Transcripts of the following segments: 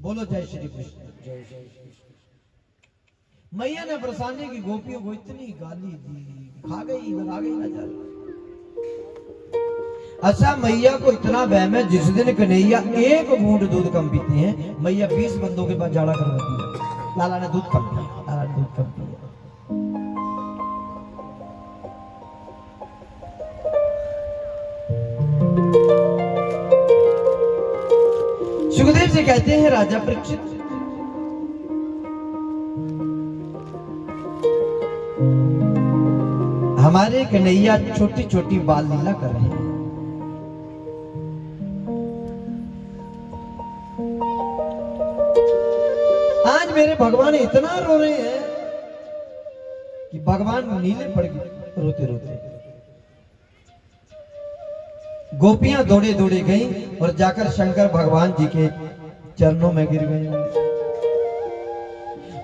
बोलो जय श्री कृष्ण। मैया ने बरसाने की गोपियों को इतनी गाली दी, खा गई लगा गई नजर। अच्छा मैया को इतना वहम है, जिस दिन कन्हैया एक बूंद दूध कम पीते हैं, मैया 20 बंदों के पास जाड़ा करवाती है। लाला ने दूध कम पिया, लाला ने दूध कम पिया। सुखदेव जी कहते हैं राजा परीक्षित, हमारे कन्हैया छोटी छोटी बाल लीला कर रहे हैं। आज मेरे भगवान इतना रो रहे हैं कि भगवान नीले पड़ गए रोते रोते। गोपियां दौड़े दौड़े गई और जाकर शंकर भगवान जी के चरणों में गिर गई।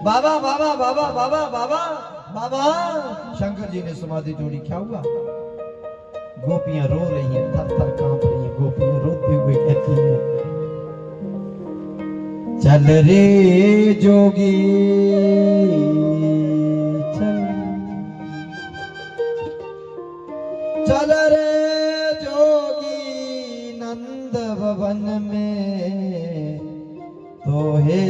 बाबा बाबा बाबा बाबा बाबा बाबा। शंकर जी ने समाधि तोड़ी। क्या हुआ? गोपियां रो रही हैं, थर थर कांप रही हैं। गोपियां रोते हुए कहती हैं, चल रे जोगी चल, चल रे नंद भवन में तो हे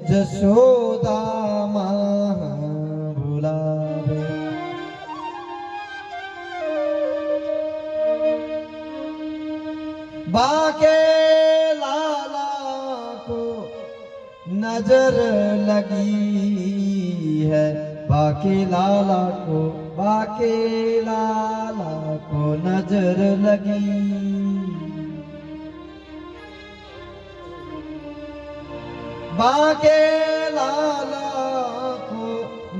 जशोदा मां बुलावे। बाके लाला को नजर लगी है, बाके लाला को, बाके लाला को नजर लगी। बाके लाला को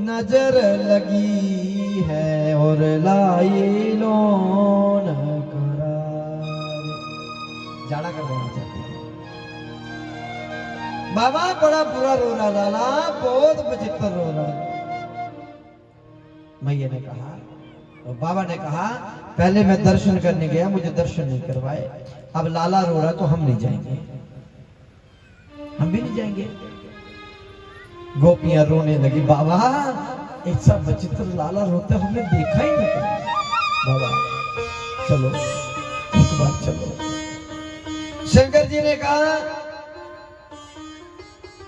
नजर लगी है और लाए लोन करारे। जाड़ा करवाना चाहते हैं। बाबा बड़ा बुरा रो रहा, लाला बहुत विचित्र रो रहा। मैया ने कहा, और बाबा ने कहा, पहले मैं दर्शन करने गया, मुझे दर्शन नहीं करवाए, अब लाला रो रहा तो हम नहीं जाएंगे, हम भी नहीं जाएंगे। गोपियां रोने लगी। बाबा ऐसा विचित्र लाला रोते हमने देखा ही नहीं। बाबा चलो एक बार चलो। शंकर जी ने कहा,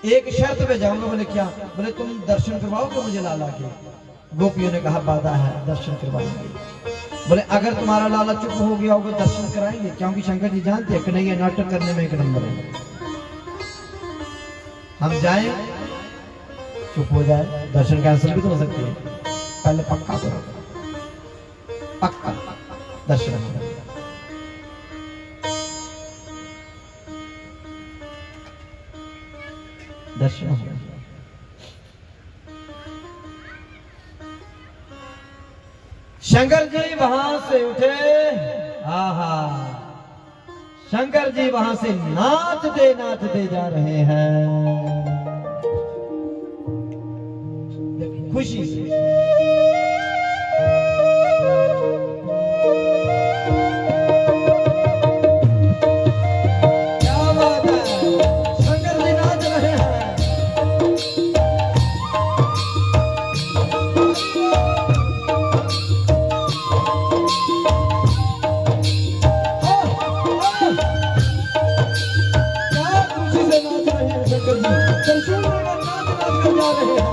एक शर्त पे जाऊंगा। बोले क्या? बोले तुम दर्शन करवाओगे मुझे लाला के? गोपियों ने कहा बाधा है, दर्शन करवाएंगे। बोले अगर तुम्हारा लाला चुप हो गया होगा दर्शन कराएंगे, क्योंकि शंकर जी जानते हैं कन्हैया नाटक करने में एक नंबर है। हम जाएं, चुप हो जाए, दर्शन कैंसिल भी तो हो सकती है। पहले पक्का करो, पक्का दर्शन हो। दर्शन हो। शंकर जी वहां से उठे। आहा, शंकर जी वहां से नाचते नाचते जा रहे हैं खुशी से। क्या बात है, शंकर जी नाच रहे हैं। शंकर जी नाच नाच कर जा रहे हैं।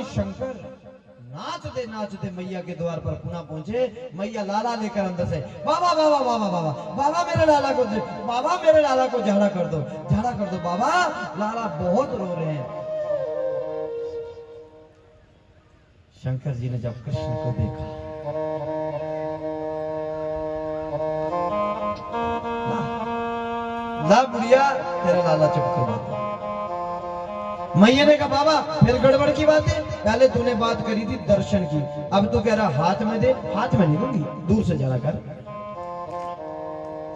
शंकर नाचते मैया के द्वार पर पुनः पहुंचे। मैया लाला लेकर अंदर से बाबा बाबा बाबा बाबा बाबा मेरे लाला को झाड़ा कर दो बाबा, लाला बहुत रो रहे हैं। शंकर जी ने जब कृष्ण को देखा, ला बुढ़िया तेरा लाला चुप करवा दो। मैया ने कहा बाबा फिर गड़बड़ की बात है, पहले तूने बात करी थी दर्शन की, अब तू कह रहा हाथ में दे, हाथ में नहीं दूंगी, दूर से जरा कर।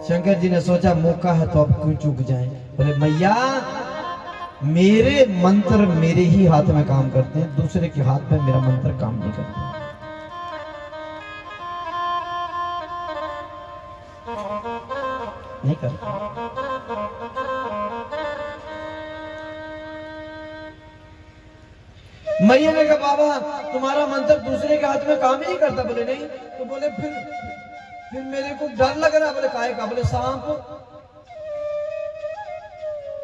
शंकर जी ने सोचा मौका है तो अब क्यों चूक जाए। बोले मैया मेरे मंत्र मेरे ही हाथ में काम करते हैं, दूसरे के हाथ में मेरा मंत्र काम नहीं करता। नहीं करता। मैया ने कहा बाबा तुम्हारा मंत्र दूसरे के हाथ में काम ही नहीं करता। बोले नहीं। तो बोले फिर मेरे को डर लग रहा। बोले काहे का? बोले सांप।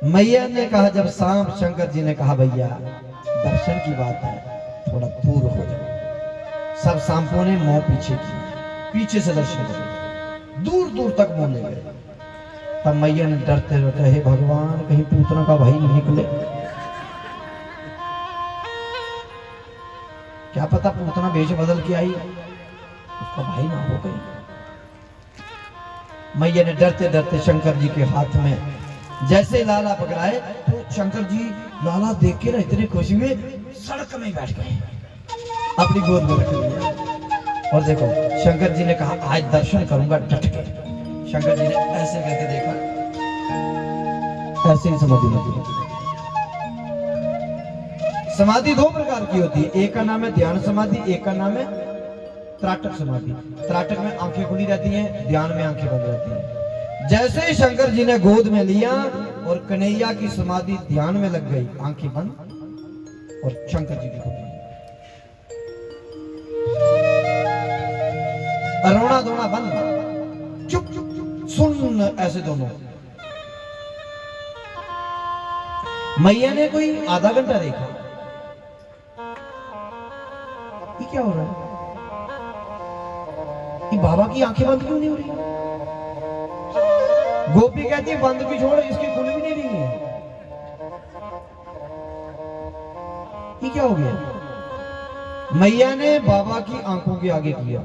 मैया ने कहा जब सांप, शंकर जी ने कहा भैया दर्शन की बात है, थोड़ा दूर हो जाओ। सब सांपों ने मुंह पीछे की, पीछे से दर्शन करे, दूर दूर तक मुंह ले गए। तब मैया ने डरते डरते हे भगवान कहीं पूतना का भाई नहीं निकले, क्या पता पूतना भेष बदल के आई उसका भाई ना हो गई। मैया ने डरते डरते शंकर जी के हाथ में जैसे लाला पकड़ाए तो शंकर जी लाला देख के ना इतने खुशी हुए, सड़क में बैठ गए, अपनी गोद में रख लिया। और देखो शंकर जी ने कहा आज दर्शन करूंगा डट के। शंकर जी ने ऐसे करके देखा, ऐसे ही समाधि लगी। समाधि दो प्रकार की होती है, एक का नाम है ध्यान समाधि, एक का नाम है त्राटक समाधि। त्राटक में आंखें खुली रहती हैं, ध्यान में आंखें बंद रहती हैं। जैसे ही शंकर जी ने गोद में लिया और कन्हैया की समाधि ध्यान में लग गई, आंखें बंद और शंकर जी की खुली। रोना धोना बंद, चुप चुप सुन, ऐसे दोनों। मैया ने कोई आधा घंटा देखा, ये क्या हो रहा है, ये बाबा की आंखें बंद क्यों नहीं हो रही? गोपी कहती है बंद भी छोड़, इसकी खुल भी नहीं रही है, ये क्या हो गया? मैया ने बाबा की आंखों के आगे किया,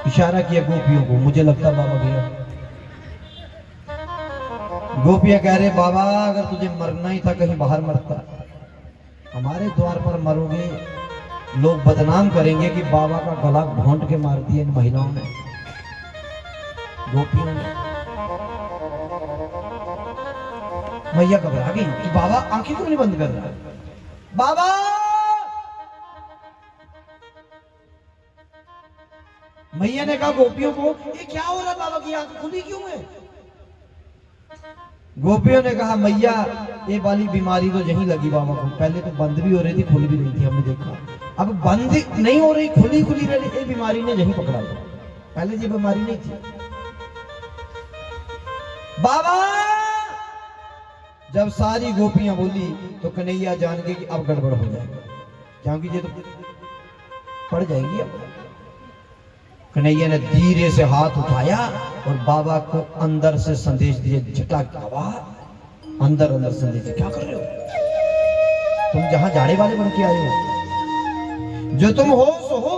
इशारा किया गोपियों को, मुझे लगता बाबा गया। गोपियां कह रहे बाबा अगर तुझे मरना ही था कहीं बाहर मरता, हमारे द्वार पर मरोगे, लोग बदनाम करेंगे कि बाबा का गला घोंट के मार दिया इन महिलाओं ने, गोपियों ने। मैया घबरा गई कि बाबा आंखें क्यों नहीं बंद कर रहा है? बाबा मैया ने कहा गोपियों को ये क्या हो रहा, बाबा की आंखें खुली क्यों है? गोपियों ने कहा मैया ये वाली बीमारी तो यही लगी बाबा को, पहले तो बंद भी हो रही थी खुल भी रही थी, हमने देखा, अब बंद नहीं हो रही खुली खुली रही, ये बीमारी ने यही पकड़ा था, पहले ये बीमारी नहीं थी। बाबा जब सारी गोपियां बोली तो कन्हैया जान गए कि अब गड़बड़ हो जाएगा, क्योंकि ये तो पड़ जाएगी। अब कन्हैया ने धीरे से हाथ उठाया और बाबा को अंदर से संदेश दिए, झटा बाबा अंदर अंदर संदेश, क्या कर रहे हो तुम, जहां जाने वाले बन के आए हो, जो तुम हो सो हो,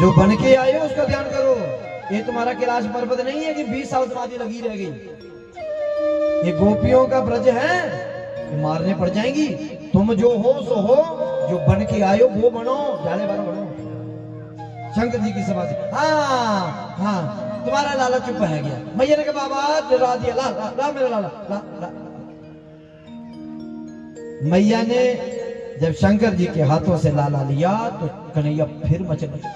जो बन के आए हो उसका ध्यान करो। ये तुम्हारा कैलाश पर्वत नहीं है कि 20 साल समाधि लगी रह गई, ये गोपियों का ब्रज है, मारने पड़ जाएंगी। तुम जो हो सो हो, जो बन के आए हो वो बनो, जाने वाला बनो। शंकर जी की समाधि, हाँ हाँ तुम्हारा लाला चुप है गया। मैया ने कहा बाबा डरा दिया, ला ला ला मेरा लाला ला ला। मैया ने जब शंकर जी के हाथों से लाला लिया तो कन्हैया फिर मचल गया,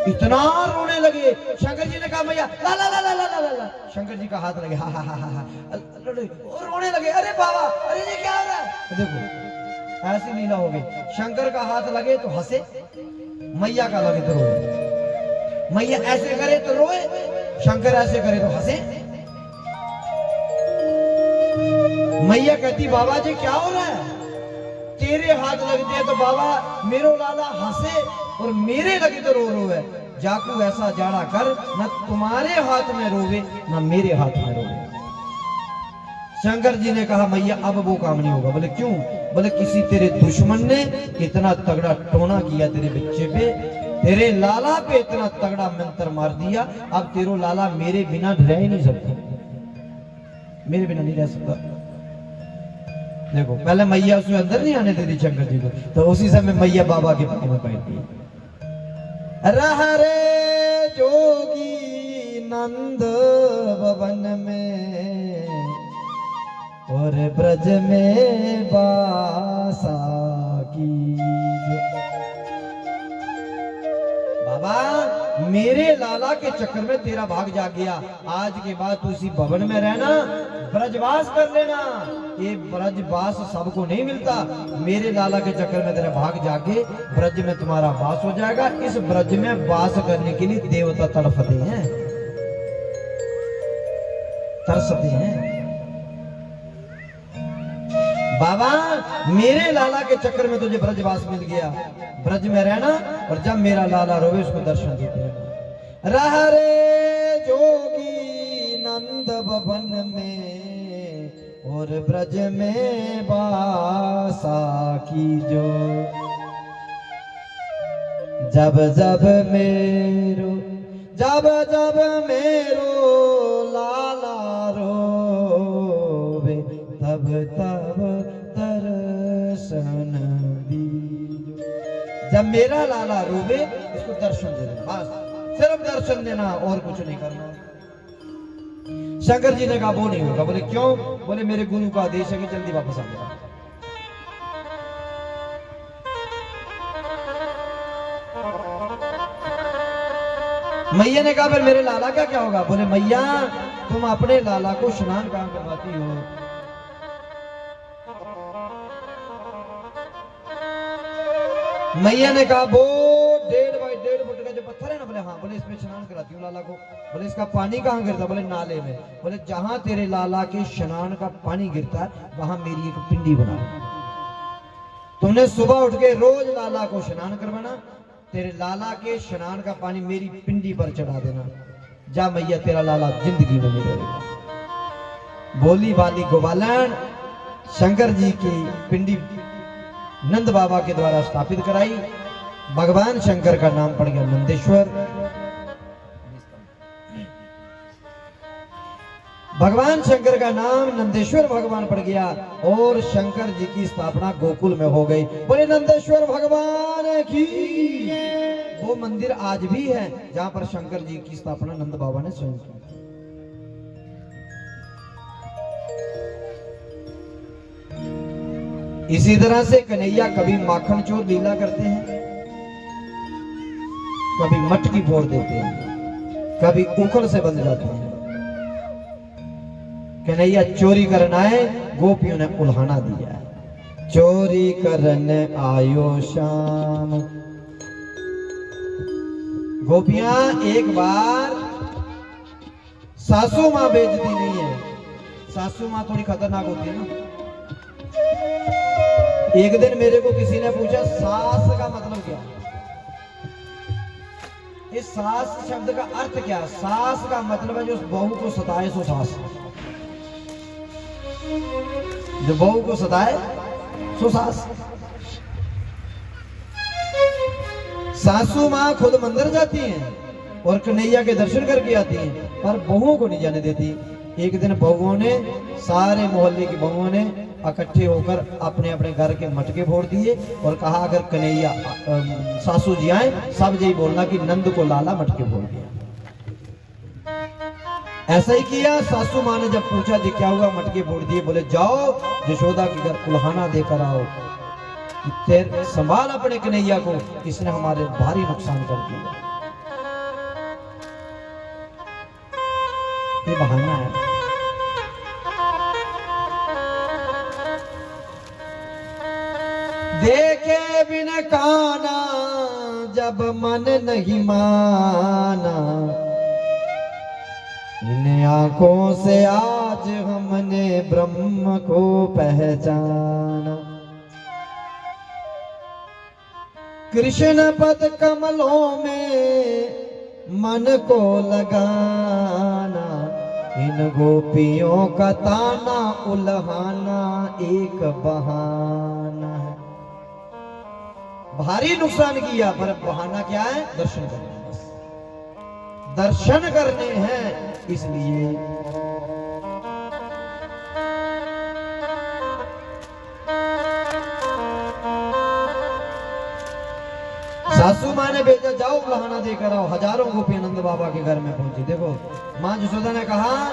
इतना रोने लगे। शंकर जी ने कहा मैया ला ला ला ला ला ला ला। शंकर जी का हाथ लगे, हा हा हा हा, रोने लगे, अरे बाबा अरे ये क्या हो रहा है? देखो ऐसी लीला हो गई, शंकर का हाथ लगे तो हंसे, मैया का लगे तो रोए, मैया ऐसे करे तो रोए, शंकर ऐसे करे तो हंसे। मैया कहती बाबा जी क्या हो रहा है, तेरे हाथ लगते हैं तो बाबा मेरो लाला हंसे और मेरे लगे तो रो रो है। जाकू ऐसा जाड़ा कर, न तुम्हारे हाथ में रोवे न मेरे हाथ में रोवे। शंकर जी ने कहा मैया अब वो काम नहीं होगा। बोले क्यों? बोले किसी तेरे दुश्मन ने इतना तगड़ा टोना किया तेरे बच्चे पे, तेरे लाला पे इतना तगड़ा मंत्र मार दिया, अब तेरो लाला मेरे बिना रह ही नहीं सकता, मेरे बिना नहीं रह सकता। देखो पहले मैया उसमें अंदर नहीं आने देती शंकर जी को, तो उसी समय मैया बाबा के पाँव में बैठती। रह रे जोगी नंद भवन में और ब्रज में बासा की। बाबा मेरे लाला के चक्कर में तेरा भाग जा गया, आज के बाद तू इसी भवन में रहना, ब्रजवास कर लेना। ये ब्रजवास सबको नहीं मिलता, मेरे लाला के चक्कर में तेरा भाग जाके ब्रज में तुम्हारा वास हो जाएगा। इस ब्रज में वास करने के लिए देवता तड़पते हैं, तरसते हैं। बाबा मेरे लाला के चक्कर में तुझे ब्रजवास मिल गया, ब्रज में रहना और जब मेरा लाला रोवे उसको दर्शन देते रहना। रह रे जोगी नंद भवन में और ब्रज में बासा की जो। जब जब मेरो लाला रोवे तब तब दर्शन दीजो। जब मेरा लाला रोवे इसको दर्शन दे देना, बस सिर्फ दर्शन देना और कुछ नहीं करना। शंकर जी ने कहा वो नहीं होगा। बोले क्यों? बोले मेरे गुरु का आदेश है कि जल्दी वापस आ जाओ। मैया ने कहा फिर मेरे लाला का क्या होगा? बोले मैया तुम अपने लाला को स्नान कहां करवाती हो? मैया ने कहा वो 1.5 बाई 1.5 फुट का जो पत्थर है ना। बोले हाँ। बोले इसमें स्नान कराती हूँ लाला को। बोले इसका पानी कहाँ गिरता? बोले नाले में। बोले जहां तेरे लाला के स्नान का पानी गिरता है वहां मेरी एक पिंडी बना। तुमने सुबह उठ के रोज लाला को स्नान करवाना, तेरे लाला के स्नान का पानी मेरी पिंडी पर चढ़ा देना। जा मैया तेरा लाला जिंदगी में नहीं रहेगा। बोली वाली गोपालन शंकर जी की पिंडी नंद बाबा के द्वारा स्थापित कराई। भगवान शंकर का नाम पड़ गया नंदेश्वर। भगवान शंकर का नाम नंदेश्वर भगवान पड़ गया और शंकर जी की स्थापना गोकुल में हो गई। बोले नंदेश्वर भगवान की। वो मंदिर आज भी है जहां पर शंकर जी की स्थापना नंद बाबा ने स्वयं की। इसी तरह से कन्हैया कभी माखन चोर लीला करते हैं, कभी मटकी फोड़ देते हैं, कभी उखड़ से बंध जाते हैं। कन्हैया चोरी करना है, गोपियों ने उल्हाना दिया। चोरी करने आयो शाम। गोपियां एक बार सासू मां बेचती नहीं है, सासू मां थोड़ी खतरनाक होती है ना। एक दिन मेरे को किसी ने पूछा सास का मतलब क्या है? इस सास शब्द का अर्थ क्या है? सास का मतलब है जो बहू को सताए सो सास, जो बहू को सताए सो सास। सासू माँ खुद मंदिर जाती हैं और कन्हैया के दर्शन करके आती हैं, पर बहुओं को नहीं जाने देती। एक दिन बहुओं ने, सारे मोहल्ले की बहुओं ने इकट्ठे होकर अपने अपने घर के मटके फोड़ दिए और कहा अगर कन्हैया सासू जी आए सब यही बोलना कि नंद को लाला मटके फोड़ दिया। ऐसा ही किया। सासू माँ ने जब पूछा जी क्या हुआ, मटके फोड़ दिए। बोले जाओ यशोदा के घर उल्हाना देकर आओ, तेरे संभाल अपने कन्हैया को, इसने हमारे भारी नुकसान कर दिया। ये बहाना है। देखे बिन काना जब मन नहीं माना, इन आंखों से आज हमने ब्रह्म को पहचाना, कृष्ण पद कमलों में मन को लगाना, इन गोपियों का ताना उल्हाना एक बहाना है। भारी नुकसान किया पर बहाना क्या है? दर्शन करने, बस दर्शन करने हैं इसलिए। सासू माँ ने भेजा, जाओ उल्हाना देकर आओ। हजारों गोपी नंद बाबा के घर में पहुंची। देखो माँ यशोदा ने कहा